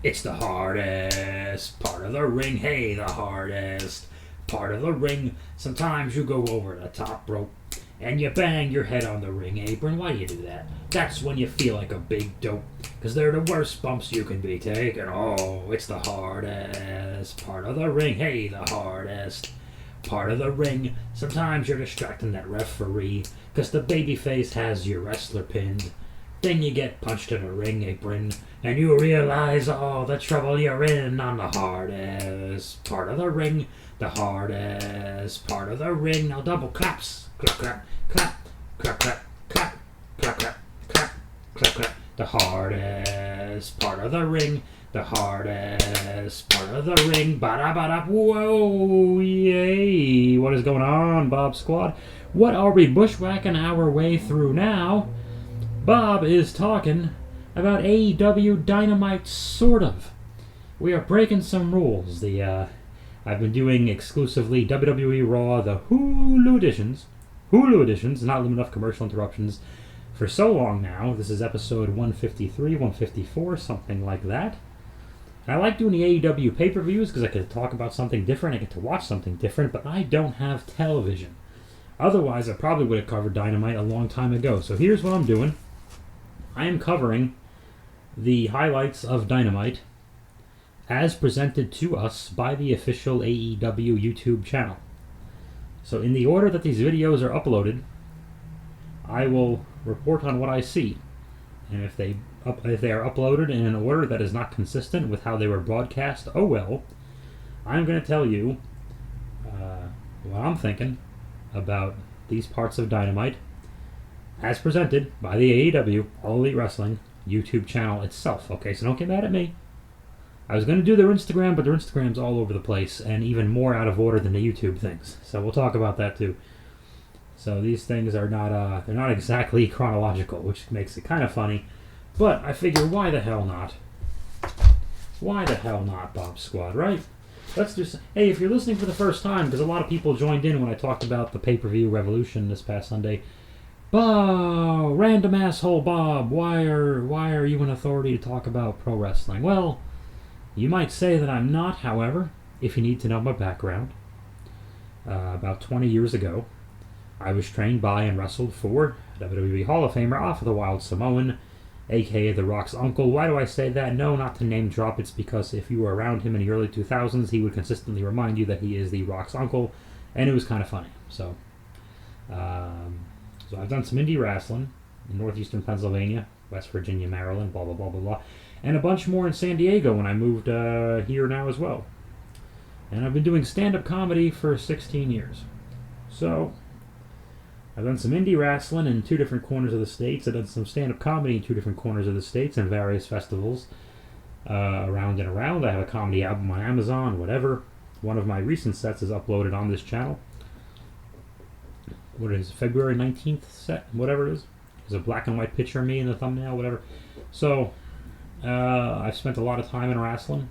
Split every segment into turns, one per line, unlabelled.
It's the hardest part of the ring. Hey, the hardest part of the ring. Sometimes you go over the top rope and you bang your head on the ring apron. Why do you do that? That's when you feel like a big dope. Because they're the worst bumps you can be taking. Oh, it's the hardest part of the ring. Hey, the hardest part of the ring. Sometimes you're distracting that referee because the babyface has your wrestler pinned. Then you get punched in a ring apron and you realize all the trouble you're in on the hardest part of the ring. The hardest part of the ring. Now double claps. Clap, clap, clap, clap, clap, clap, clap, clap, clap, clap, clap. The hardest part of the ring. The hardest part of the ring. Ba-da-ba-da. Whoa, yay. What is going on, Bob Squad? What are we bushwhacking our way through now? Bob is talking about AEW Dynamite, sort of. We are breaking some rules. I've been doing exclusively WWE Raw, the Hulu editions, not enough commercial interruptions, for so long now. This is episode 153, 154, something like that. And I like doing the AEW pay-per-views because I get to talk about something different, I get to watch something different, but I don't have television. Otherwise, I probably would have covered Dynamite a long time ago. So here's what I'm doing. I am covering the highlights of Dynamite as presented to us by the official AEW YouTube channel. So in the order that these videos are uploaded, I will report on what I see. And if they are uploaded in an order that is not consistent with how they were broadcast, oh well. I'm going to tell you what I'm thinking about these parts of Dynamite as presented by the AEW All Elite Wrestling YouTube channel itself. Okay, so don't get mad at me. I was going to do their Instagram, but their Instagram's all over the place and even more out of order than the YouTube things. So we'll talk about that too. So these things are not they're not exactly chronological, which makes it kind of funny. But I figure, why the hell not? Why the hell not, Bob Squad, right? Let's do some... Hey, if you're listening for the first time, because a lot of people joined in when I talked about the pay-per-view Revolution this past Sunday. Bob, random asshole Bob, why are you an authority to talk about pro wrestling? Well, you might say that I'm not, however, if you need to know my background. About 20 years ago, I was trained by and wrestled for WWE Hall of Famer Alpha the Wild Samoan, aka The Rock's uncle. Why do I say that? No, not to name drop. It's because if you were around him in the early 2000s, he would consistently remind you that he is The Rock's uncle, and it was kind of funny. So I've done some indie wrestling in northeastern Pennsylvania, West Virginia, Maryland, blah, blah, blah, blah, blah. And a bunch more in San Diego when I moved here now as well. And I've been doing stand-up comedy for 16 years. So, I've done some indie wrestling in 2 different corners of the States. I've done some stand-up comedy in 2 different corners of the States and various festivals around and around. I have a comedy album on Amazon, whatever. One of my recent sets is uploaded on this channel. What is it, February 19th set, whatever it is. There's a black and white picture of me in the thumbnail, whatever. So, I've spent a lot of time in wrestling,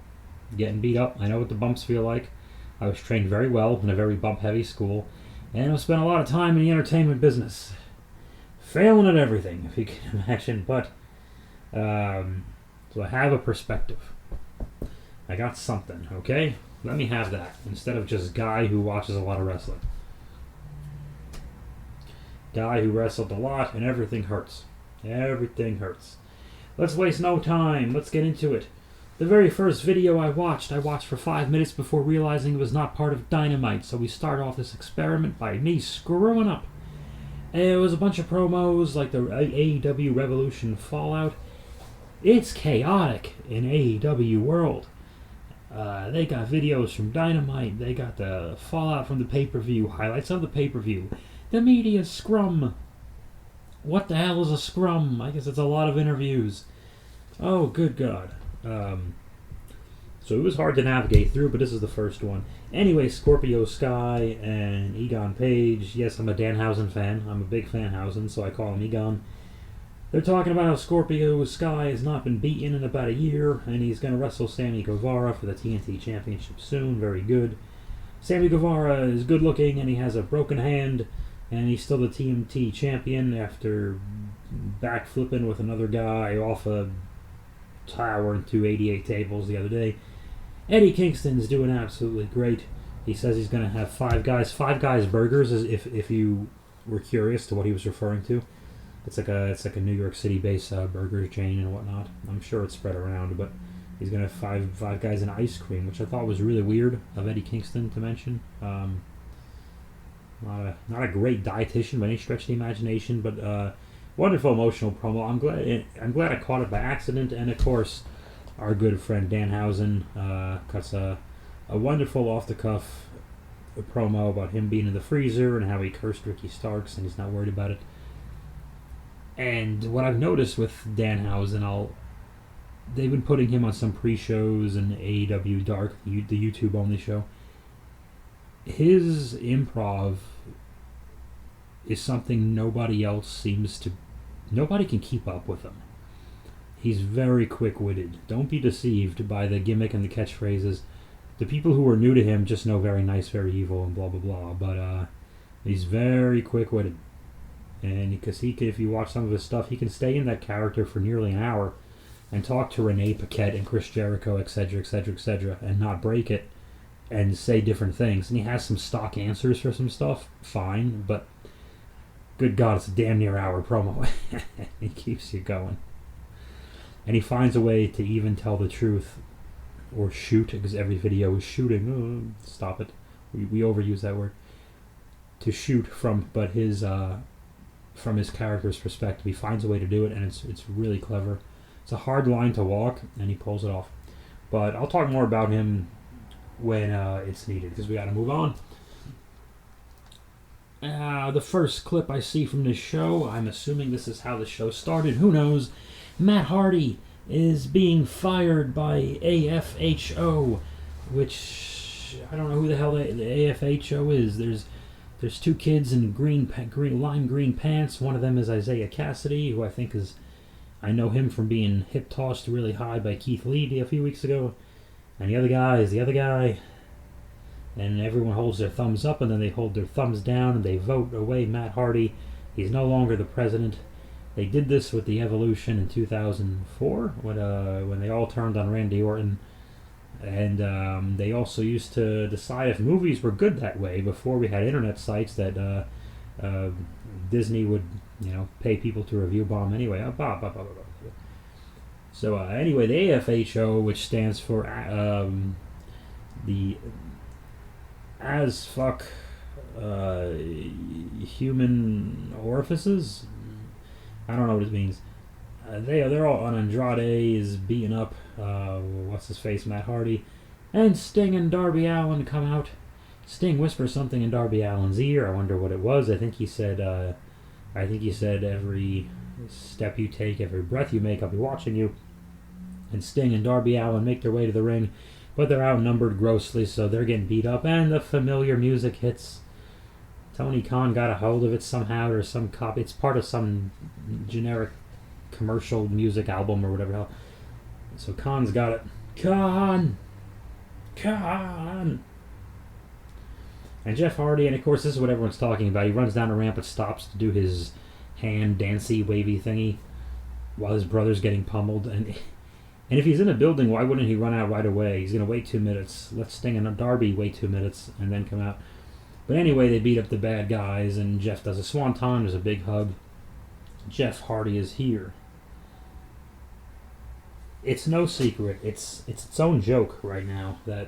getting beat up. I know what the bumps feel like. I was trained very well in a very bump-heavy school, and I've spent a lot of time in the entertainment business. Failing at everything, if you can imagine, but, so I have a perspective. I got something, okay? Let me have that, instead of just guy who watches a lot of wrestling. Guy who wrestled a lot and everything hurts. Everything hurts. Let's waste no time. Let's get into it. The very first video I watched for 5 minutes before realizing it was not part of Dynamite. So we start off this experiment by me screwing up. And it was a bunch of promos like the AEW Revolution Fallout. It's chaotic in AEW world. They got videos from Dynamite. They got the fallout from the pay-per-view, highlights of the pay-per-view. The media scrum. What the hell is a scrum? I guess it's a lot of interviews. Oh, good God. So it was hard to navigate through, but this is the first one. Anyway, Scorpio Sky and Egon Paige. Yes, I'm a Danhausen fan. I'm a big Fanhausen, so I call him Egon. They're talking about how Scorpio Sky has not been beaten in about a year, and he's going to wrestle Sammy Guevara for the TNT Championship soon. Very good. Sammy Guevara is good looking, and he has a broken hand. And he's still the TNT champion after backflipping with another guy off a towering 288 tables the other day. Eddie Kingston's doing absolutely great. He says he's going to have Five Guys Burgers, as if you were curious to what he was referring to. It's like a New York City based burger chain and whatnot. I'm sure it's spread around, but he's going to have Five Guys and ice cream, which I thought was really weird of Eddie Kingston to mention. Not a great dietitian by any stretch of the imagination, but wonderful emotional promo. I'm glad I caught it by accident, and of course, our good friend Danhausen cuts a wonderful off the cuff promo about him being in the freezer and how he cursed Ricky Starks and he's not worried about it. And what I've noticed with Danhausen, they've been putting him on some pre-shows and AEW Dark, the YouTube only show. His improv is something nobody can keep up with him. He's very quick-witted. Don't be deceived by the gimmick and the catchphrases. The people who are new to him just know very nice, very evil, and blah, blah, blah. But he's very quick-witted. And because if you watch some of his stuff, he can stay in that character for nearly an hour and talk to Renee Paquette and Chris Jericho, etc., etc., etc., and not break it and say different things. And he has some stock answers for some stuff, fine, but good God, it's a damn near hour promo. He keeps you going. And he finds a way to even tell the truth or shoot, because every video is shooting. Oh, stop it. We overuse that word. To shoot from his character's perspective. He finds a way to do it, and it's really clever. It's a hard line to walk, and he pulls it off. But I'll talk more about him when it's needed, because we got to move on. The first clip I see from this show, I'm assuming this is how the show started. Who knows? Matt Hardy is being fired by AFHO, which I don't know who the hell the AFHO is. There's two kids in lime green pants. One of them is Isaiah Cassidy, who I know him from being hip tossed really high by Keith Lee a few weeks ago. And the other guy is the other guy. And everyone holds their thumbs up, and then they hold their thumbs down, and they vote away Matt Hardy. He's no longer the president. They did this with the Evolution in 2004 when they all turned on Randy Orton. And they also used to decide if movies were good that way before we had internet sites that Disney would, pay people to review bomb anyway. So anyway, the AFHO, which stands for the As Fuck Human Orifices. I don't know what it means. They're all on. Andrade is beating up what's his face, Matt Hardy, and Sting and Darby Allin come out. Sting whispers something in Darby Allin's ear. I wonder what it was. I think he said every step you take, every breath you make, I'll be watching you. And Sting and Darby Allin make their way to the ring, but they're outnumbered grossly, so they're getting beat up. And the familiar music hits. Tony Khan got a hold of it somehow, or some copy. It's part of some generic commercial music album or whatever hell. So Khan's got it. Khan! And Jeff Hardy, and of course this is what everyone's talking about. He runs down a ramp and stops to do his hand dancey wavy thingy while his brother's getting pummeled. And if he's in a building, why wouldn't he run out right away? He's going to wait 2 minutes. Let Sting and Darby wait 2 minutes and then come out. But anyway, they beat up the bad guys, and Jeff does a swanton. There's a big hug. Jeff Hardy is here. It's no secret. It's its own joke right now that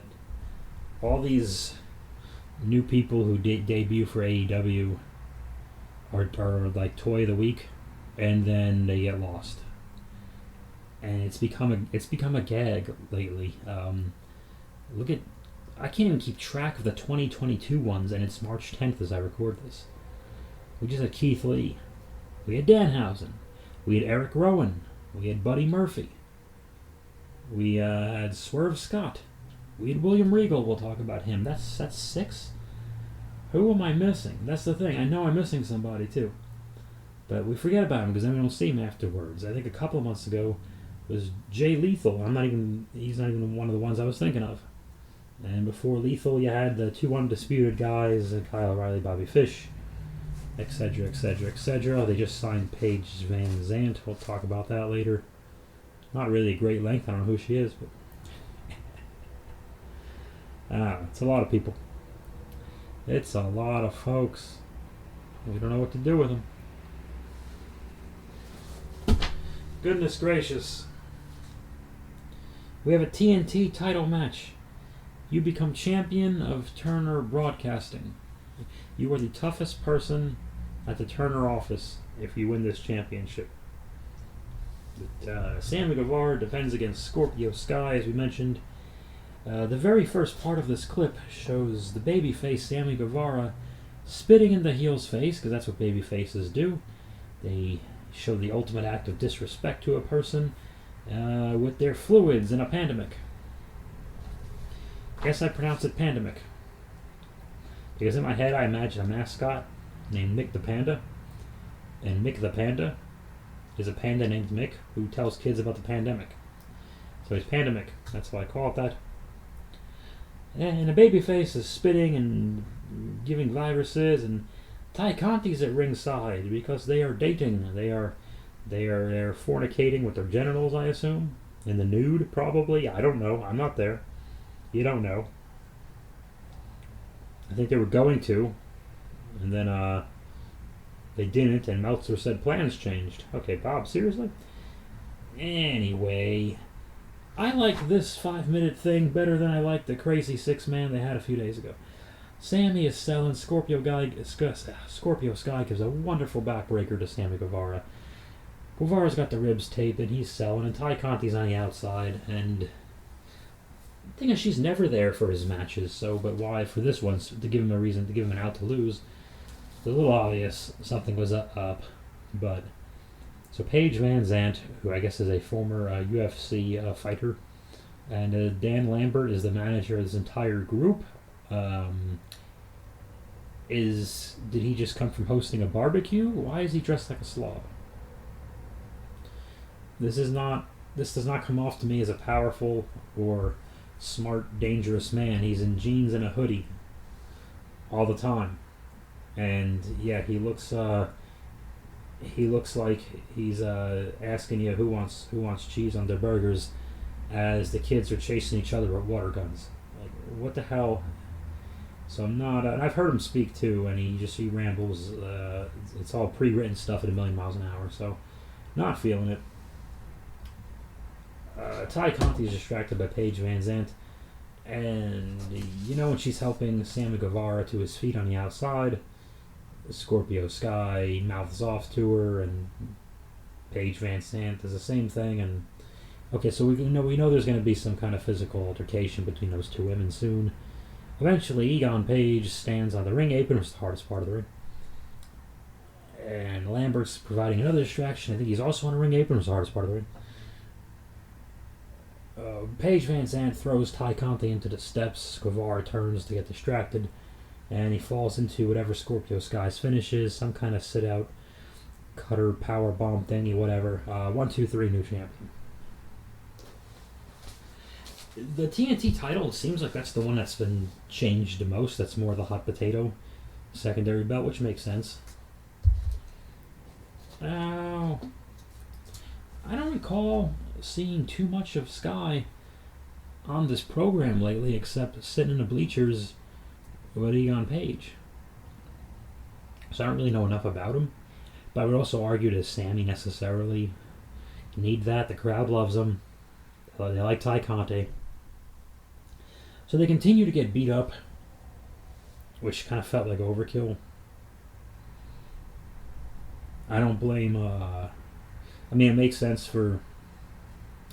all these new people who debut for AEW are like toy of the week, and then they get lost. And it's become a gag lately. I can't even keep track of the 2022 ones, and it's March 10th as I record this. We just had Keith Lee. We had Danhausen. We had Eric Rowan. We had Buddy Murphy. We had Swerve Scott. We had William Regal. We'll talk about him. That's 6? Who am I missing? That's the thing. I know I'm missing somebody, too. But we forget about him because then we don't see him afterwards. I think a couple of months ago was Jay Lethal. He's not even one of the ones I was thinking of. And before Lethal, you had the two undisputed guys, Kyle O'Reilly, Bobby Fish, etc., etc., etc. They just signed Paige Van Zandt. We'll talk about that later. Not really a great length. I don't know who she is, but it's a lot of people. It's a lot of folks. We don't know what to do with them. Goodness gracious. We have a TNT title match. You become champion of Turner Broadcasting. You are the toughest person at the Turner office if you win this championship. Sammy Guevara defends against Scorpio Sky, as we mentioned. The very first part of this clip shows the babyface Sammy Guevara spitting in the heel's face, because that's what babyfaces do. They show the ultimate act of disrespect to a person with their fluids in a pandemic. Guess I pronounce it pandemic. Because in my head I imagine a mascot named Mick the Panda. And Mick the Panda is a panda named Mick who tells kids about the pandemic. So he's pandemic. That's why I call it that. And a babyface is spitting and giving viruses, and Ty Conti's at ringside because they are dating. They're fornicating with their genitals, I assume. In the nude, probably. I don't know. I'm not there. You don't know. I think they were going to, and then they didn't, and Meltzer said plans changed. Okay, Bob, seriously? Anyway, I like this 5-minute thing better than I like the crazy 6-man they had a few days ago. Sammy is selling. Scorpio Sky gives a wonderful backbreaker to Sammy Guevara. Guevara's got the ribs taped and he's selling, and Ty Conti's on the outside, and the thing is, she's never there for his matches, but why for this one, to give him a reason, to give him an out to lose? It's a little obvious something was up, but so Paige Van Zandt, who I guess is a former UFC fighter, and Dan Lambert is the manager of this entire group. Did he just come from hosting a barbecue? Why is he dressed like a slob? This does not come off to me as a powerful or smart, dangerous man. He's in jeans and a hoodie all the time, and yeah, he looks like he's asking you who wants cheese on their burgers, as the kids are chasing each other with water guns. Like, what the hell? So I'm not. And I've heard him speak too, and he rambles. It's all pre-written stuff at 1,000,000 miles an hour. So, not feeling it. Ty Conti is distracted by Paige Van Zandt, and when she's helping Sammy Guevara to his feet on the outside, Scorpio Sky mouths off to her, and Paige Van Zandt does the same thing. And okay, so we know there's going to be some kind of physical altercation between those two women soon. Eventually, Egon Page stands on the ring apron, which is the hardest part of the ring. And Lambert's providing another distraction. I think he's also on the ring apron, which is the hardest part of the ring. Paige Van Zandt throws Ty Conti into the steps. Guevara turns to get distracted, and he falls into whatever Scorpio Sky's finish is, some kind of sit-out, cutter, power bomb thingy, whatever. 1, 2, 3, new champion. The TNT title, it seems like that's the one that's been changed the most. That's more the hot potato secondary belt, which makes sense. Now, I don't recall seeing too much of Sky on this program lately, except sitting in the bleachers with Egon Page. So I don't really know enough about him. But I would also argue that Sammy necessarily need that. The crowd loves him. They like Ty Conti. So they continue to get beat up, which kind of felt like overkill. I don't blame... it makes sense for...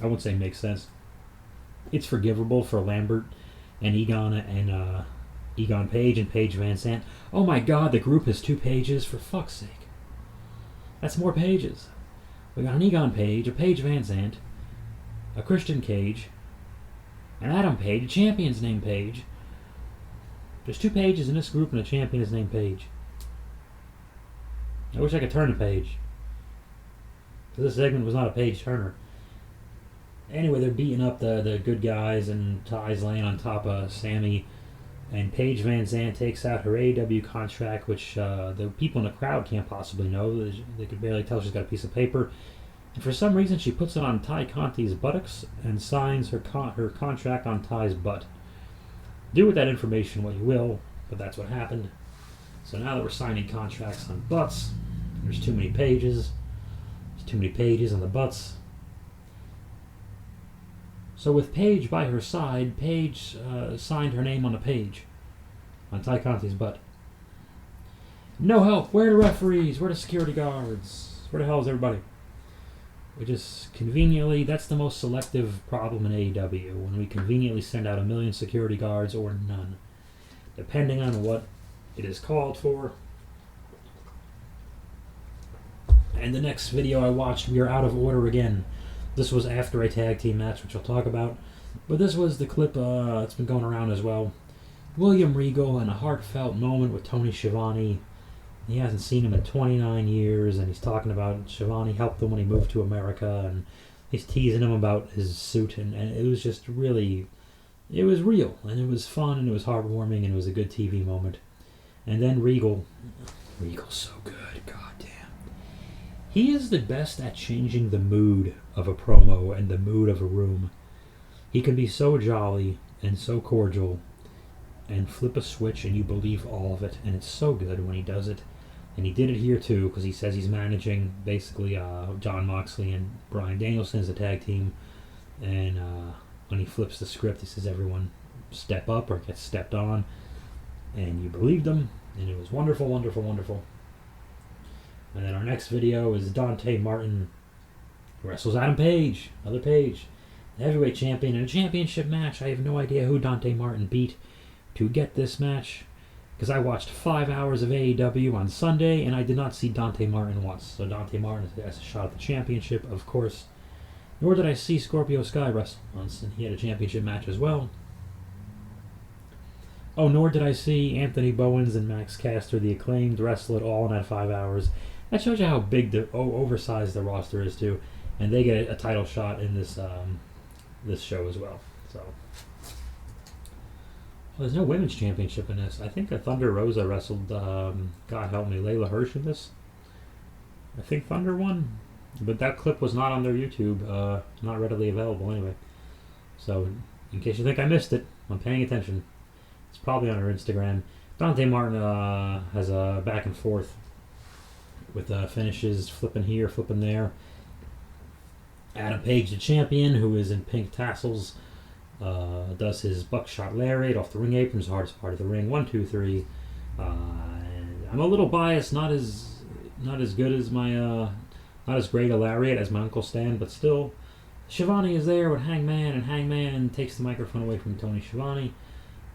I wouldn't say makes sense. It's forgivable for Lambert and Egon Page and Paige Van Zandt. Oh my God, the group has 2 pages, for fuck's sake. That's more pages. We got an Egon Page, a Paige Van Zandt, a Christian Cage, an Adam Page, a champion's named Paige. There's 2 pages in this group and a champion is named Paige. I wish I could turn a page. This segment was not a page turner. Anyway, they're beating up the good guys, and Ty's laying on top of Sammy, and Paige Van Zandt takes out her AEW contract, which the people in the crowd can't possibly know. They could barely tell she's got a piece of paper. And for some reason, she puts it on Ty Conti's buttocks and signs her contract on Ty's butt. Do with that information what you will, but that's what happened. So now that we're signing contracts on butts, there's too many pages. There's too many pages on the butts. So with Paige by her side, Paige signed her name on the page on Ty Conti's butt. No help. Where are the referees? Where are the security guards? Where the hell is everybody? We just conveniently, that's the most selective problem in AEW, when we conveniently send out 1 million security guards or none, depending on what it is called for. And the next video I watched, we are out of order again. This was after a tag team match, which I'll talk about. But this was the clip that's been going around as well. William Regal in a heartfelt moment with Tony Schiavone. He hasn't seen him in 29 years, and he's talking about Schiavone helped him when he moved to America, and he's teasing him about his suit, and it was just really, it was real, and it was fun, and it was heartwarming, and it was a good TV moment. And then Regal's so good, goddamn. He is the best at changing the mood of a promo and the mood of a room. He can be so jolly and so cordial and flip a switch and you believe all of it, and it's so good when he does it. And he did it here too, because he says he's managing basically Jon Moxley and Bryan Danielson as a tag team. And when he flips the script, he says everyone step up or get stepped on. And you believed him, and it was wonderful, wonderful, wonderful. And then our next video is Dante Martin wrestles Adam Page, another Page, the heavyweight champion in a championship match. I have no idea who Dante Martin beat to get this match, because I watched 5 hours of AEW on Sunday, and I did not see Dante Martin once. So Dante Martin has a shot at the championship, of course. Nor did I see Scorpio Sky wrestle once, and he had a championship match as well. Oh, nor did I see Anthony Bowens and Max Caster, the Acclaimed, wrestle at all in that 5 hours. That shows you how big, oversized the roster is too, and they get a title shot in this this show as well. So. Well, there's no women's championship in this. I think Thunder Rosa wrestled, God help me, Layla Hirsch in this. I think Thunder won. But that clip was not on their YouTube. Not readily available anyway. So, in case you think I missed it, I'm paying attention. It's probably on her Instagram. Dante Martin has a back and forth with finishes, flipping here, flipping there. Adam Page, the champion, who is in pink tassels, does his buckshot lariat off the ring apron, the hardest part of the ring. 1, 2, 3. And I'm a little biased, not as good as my, not as great a lariat as my Uncle Stan, but still, Schiavone is there with Hangman, and Hangman takes the microphone away from Tony Schiavone,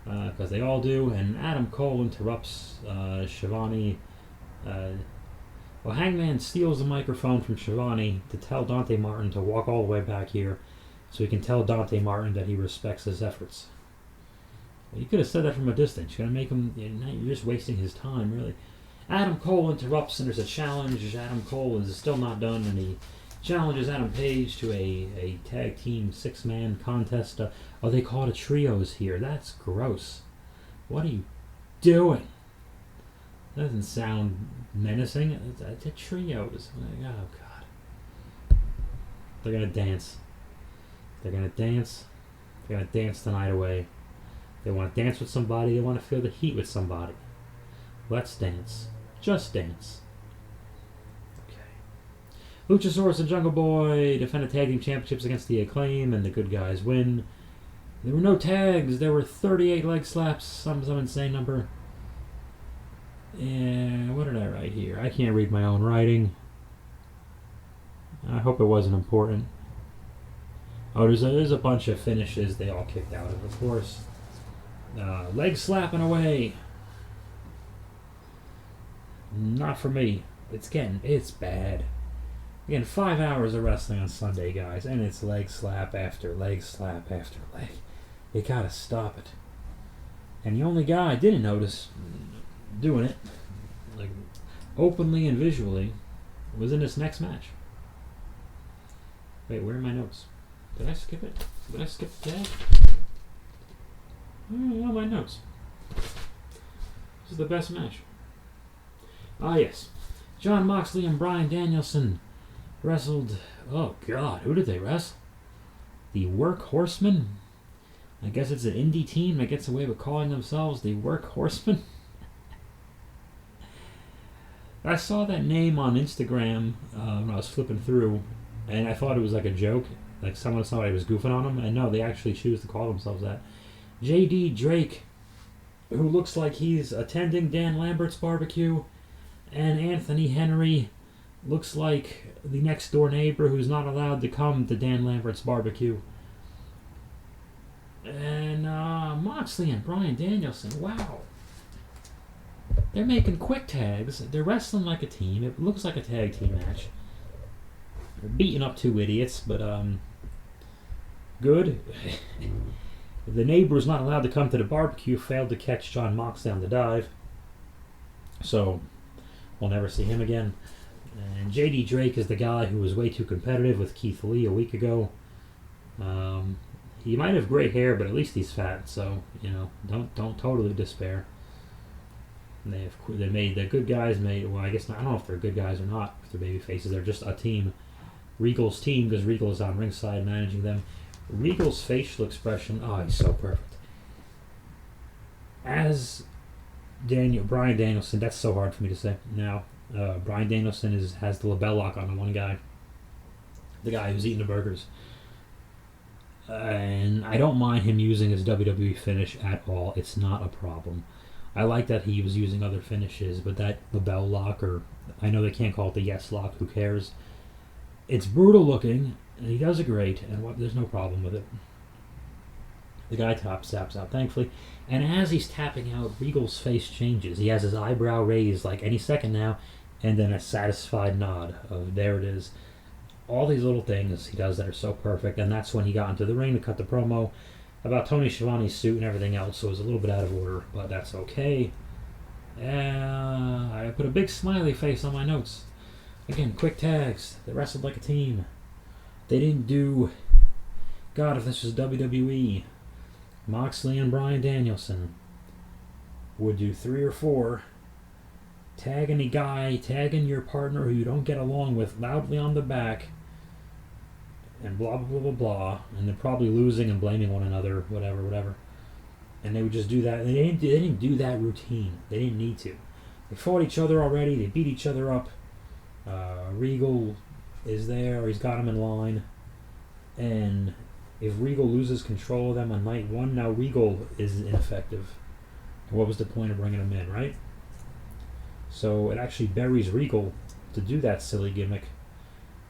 because they all do, and Adam Cole interrupts Schiavone. Well, Hangman steals the microphone from Schiavone to tell Dante Martin to walk all the way back here, so he can tell Dante Martin that he respects his efforts. Well, you could have said that from a distance. You're gonna make him. You're just wasting his time, really. Adam Cole interrupts, and there's a challenge. Adam Cole is still not done, and he challenges Adam Page to a tag team 6-man contest. Oh, they call it a trios here. That's gross. What are you doing? That doesn't sound menacing. It's a trios. Oh, God. They're going to dance. They're going to dance. They're going to dance the night away. They want to dance with somebody. They want to feel the heat with somebody. Let's dance. Just dance. Okay. Luchasaurus and Jungle Boy defend the tag team championships against the Acclaim, and the good guys win. There were no tags. There were 38 leg slaps. Some insane number. And what did I write here? I can't read my own writing. I hope it wasn't important. Oh, there's a bunch of finishes they all kicked out of course. Leg slapping away. Not for me. It's bad. Again, 5 hours of wrestling on Sunday, guys, and it's leg slap after leg slap after leg. You gotta stop it. And the only guy I didn't notice doing it, like openly and visually, was in this next match. Wait, where are my notes? Did I skip it? Did I skip the tag? Oh, my notes. This is the best match. Ah, yes. Jon Moxley and Bryan Danielson wrestled Oh, God. Who did they wrestle? The Work Horseman? I guess it's an indie team that gets away with calling themselves the Work Horseman. I saw that name on Instagram when I was flipping through, and I thought it was like a joke. Like somebody was goofing on them. And no, they actually choose to call themselves that. J.D. Drake, who looks like he's attending Dan Lambert's barbecue, and Anthony Henry looks like the next door neighbor who's not allowed to come to Dan Lambert's barbecue. And Moxley and Bryan Danielson, wow. They're making quick tags. They're wrestling like a team. It looks like a tag team match. They're beating up two idiots, but good. The neighbor who's not allowed to come to the barbecue failed to catch John Moxley on the dive. So, we'll never see him again. And J.D. Drake is the guy who was way too competitive with Keith Lee a week ago. He might have gray hair, but at least he's fat. So don't totally despair. And the good guys made. Well, I guess not, I don't know if they're good guys or not. If they're baby faces, they're just a team. Regal's team, because Regal is on ringside managing them. Regal's facial expression. Oh, he's so perfect. As Bryan Danielson. That's so hard for me to say now. Bryan Danielson has the label lock on the one guy. The guy who's eating the burgers. And I don't mind him using his WWE finish at all. It's not a problem. I like that he was using other finishes, but that label lock, or I know they can't call it the yes lock, who cares? It's brutal looking, and he does it great, and there's no problem with it. The guy taps out, thankfully. And as he's tapping out, Regal's face changes. He has his eyebrow raised like any second now, and then a satisfied nod of there it is. All these little things he does that are so perfect, and that's when he got into the ring to cut the promo about Tony Schiavone's suit and everything else, so it was a little bit out of order, but that's okay. I put a big smiley face on my notes. Again, quick tags. They wrestled like a team. They didn't do... God, if this was WWE, Moxley and Bryan Danielson would do 3 or 4, tagging a guy, tagging your partner who you don't get along with loudly on the back, and blah, blah, blah, blah, blah, and they're probably losing and blaming one another, whatever. And they would just do that. They didn't do that routine. They didn't need to. They fought each other already. They beat each other up. Regal is there. He's got him in line. And if Regal loses control of them on night 1, now Regal is ineffective. What was the point of bringing him in, right? So it actually buries Regal to do that silly gimmick.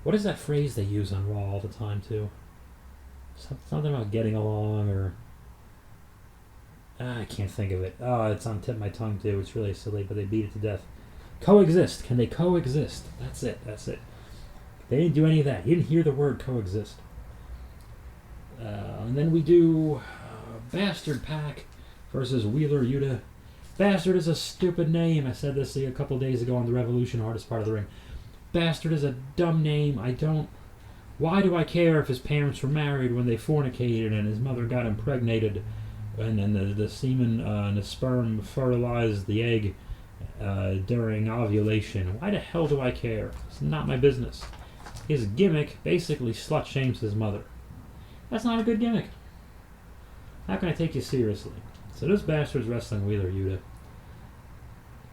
What is that phrase they use on Raw all the time, too? Something about getting along, or... I can't think of it. Oh, it's on the tip of my tongue, too. It's really silly, but they beat it to death. Coexist. Can they coexist? That's it. They didn't do any of that. You didn't hear the word coexist. And then we do Bastard Pack versus Wheeler Yuta. Bastard is a stupid name. I said this a couple days ago on the Revolution, hardest part of the ring. Bastard is a dumb name. Why do I care if his parents were married when they fornicated and his mother got impregnated and then the semen and the sperm fertilized the egg during ovulation? Why the hell do I care? It's not my business. His gimmick basically slut shames his mother. That's not a good gimmick. How can I take you seriously? So this bastard's wrestling Wheeler Yuta.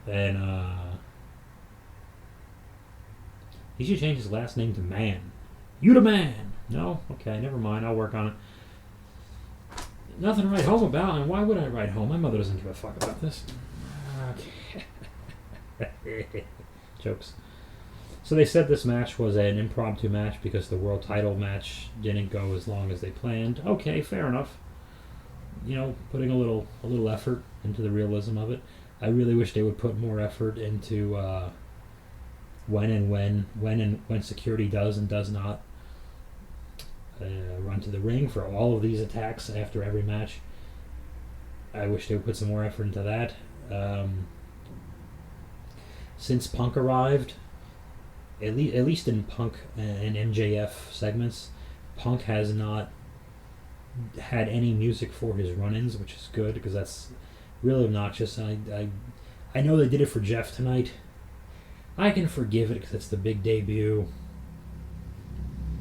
And he should change his last name to Man. Yuta Man! No? Okay, never mind. I'll work on it. Nothing to write home about, and why would I write home? My mother doesn't give a fuck about this. Okay. Jokes. So they said this match was an impromptu match because the world title match didn't go as long as they planned. Okay, fair enough. Putting a little effort into the realism of it. I really wish they would put more effort into when security does and does not run to the ring for all of these attacks after every match. I wish they would put some more effort into that. Since Punk arrived, at least in Punk and MJF segments, Punk has not had any music for his run-ins, which is good because that's really obnoxious. I know they did it for Jeff tonight. I can forgive it because it's the big debut.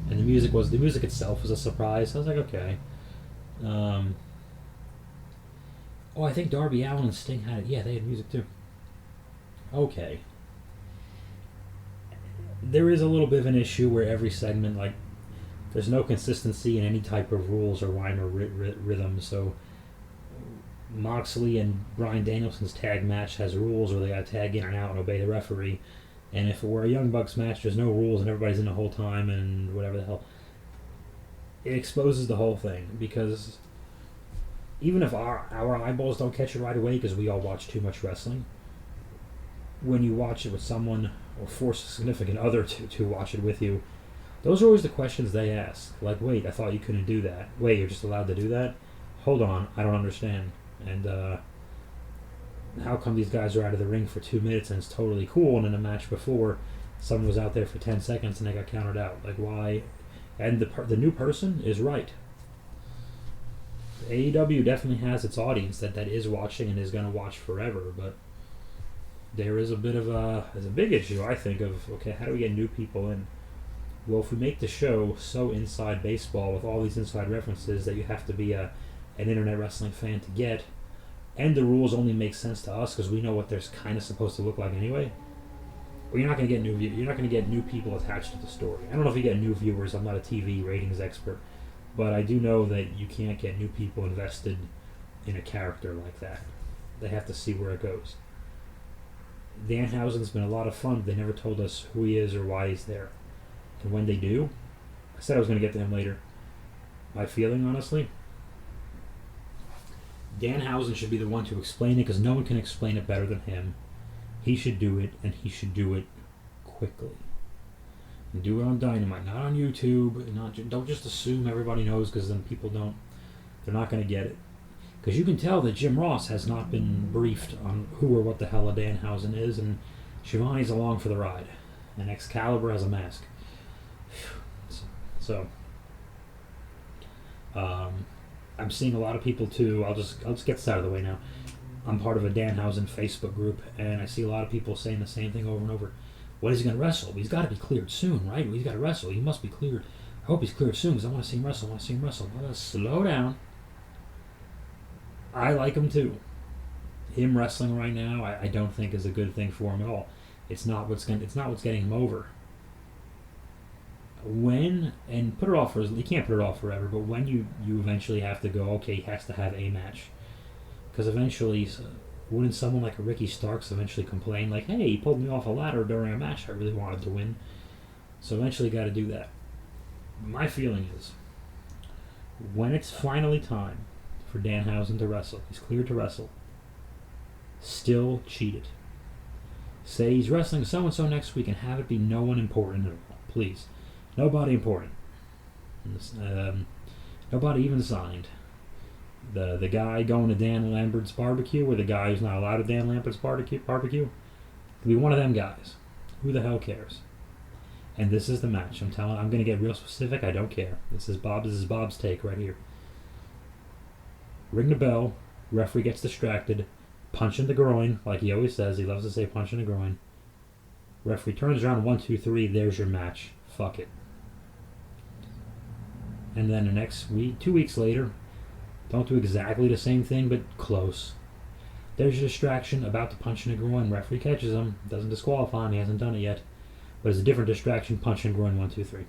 And the music itself was a surprise. I was like, okay. I think Darby Allin and Sting had it. Yeah, they had music too. Okay. There is a little bit of an issue where every segment, like, there's no consistency in any type of rules or rhyme or rhythm. So Moxley and Bryan Danielson's tag match has rules where they got to tag in and out and obey the referee. And if it were a Young Bucks match, there's no rules and everybody's in the whole time and whatever the hell. It exposes the whole thing, because even if our eyeballs don't catch it right away because we all watch too much wrestling, when you watch it with someone or force a significant other to watch it with you, those are always the questions they ask. Like, wait, I thought you couldn't do that. Wait, you're just allowed to do that? Hold on, I don't understand. And how come these guys are out of the ring for 2 minutes and it's totally cool, and in a match before, someone was out there for 10 seconds and they got counted out? Like, why? And the new person is right. AEW definitely has its audience that is watching and is going to watch forever, but there is a bit of there's a big issue, I think, of, okay, how do we get new people in? Well, if we make the show so inside baseball with all these inside references that you have to be an internet wrestling fan to get, and the rules only make sense to us because we know what they're kind of supposed to look like anyway, well, you're not going to get you're not going to get new people attached to the story. I don't know if you get new viewers. I'm not a TV ratings expert, but I do know that you can't get new people invested in a character like that. They have to see where it goes. Danhausen's been a lot of fun. They never told us who he is or why he's there. And when they do, I said I was going to get to him later. My feeling, honestly, Danhausen should be the one to explain it, because no one can explain it better than him. He should do it, and he should do it quickly. And do it on Dynamite, not on YouTube. Don't just assume everybody knows, because then people don't. They're not going to get it. Because you can tell that Jim Ross has not been briefed on who or what the hell a Danhausen is, and Shivani's along for the ride, and Excalibur has a mask. So, I'm seeing a lot of people too. I'll just get this out of the way now. I'm part of a Danhausen Facebook group, and I see a lot of people saying the same thing over and over. When is he going to wrestle? He's got to be cleared soon, right? He's got to wrestle. He must be cleared. I hope he's cleared soon because I want to see him wrestle. Well, slow down. I like him too. Him wrestling right now, I don't think is a good thing for him at all. It's not what's getting him over. And put it off you can't put it off forever, but when you eventually have to go, okay, he has to have a match. Because eventually, wouldn't someone like a Ricky Starks eventually complain, like, hey, he pulled me off a ladder during a match I really wanted to win? So eventually got to do that. My feeling is, when it's finally time for Danhausen to wrestle, he's cleared to wrestle, still cheat it. Say he's wrestling so-and-so next week and have it be no one important at all, please. Nobody important. Nobody even signed. The guy going to Dan Lambert's barbecue, or the guy who's not allowed to Dan Lambert's barbecue, could be one of them guys. Who the hell cares? And this is the match. I'm going to get real specific. I don't care. This is Bob's take right here. Ring the bell. Referee gets distracted. Punch in the groin, like he always says. He loves to say punch in the groin. Referee turns around, 1, 2, 3. There's your match. Fuck it. And then the next week, 2 weeks later, don't do exactly the same thing, but close. There's your distraction, about to punch in the groin. Referee catches him. Doesn't disqualify him. He hasn't done it yet. But it's a different distraction. Punch in groin, 1, 2, 3.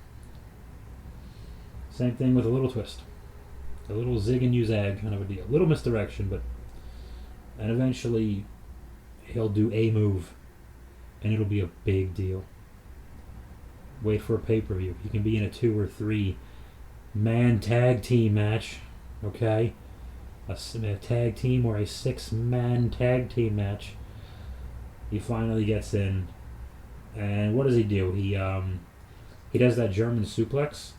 Same thing with a little twist. A little zig and you zag kind of a deal. Little misdirection, but... And eventually, he'll do a move. And it'll be a big deal. Wait for a pay-per-view. He can be in a 2 or 3 man tag team match. Okay? A tag team or a 6-man tag team match. He finally gets in. And what does he do? He does that German suplex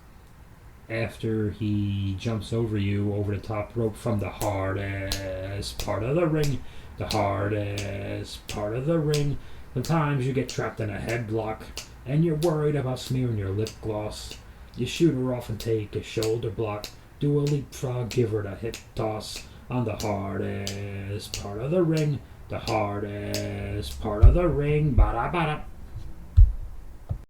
after he jumps over you over the top rope from the hardest part of the ring. The hardest part of the ring. Sometimes you get trapped in a headlock and you're worried about smearing your lip gloss. You shoot her off and take a shoulder block. Do a leapfrog, give her the hip toss on the hardest part of the ring. The hardest part of the ring. Ba-da-ba-da.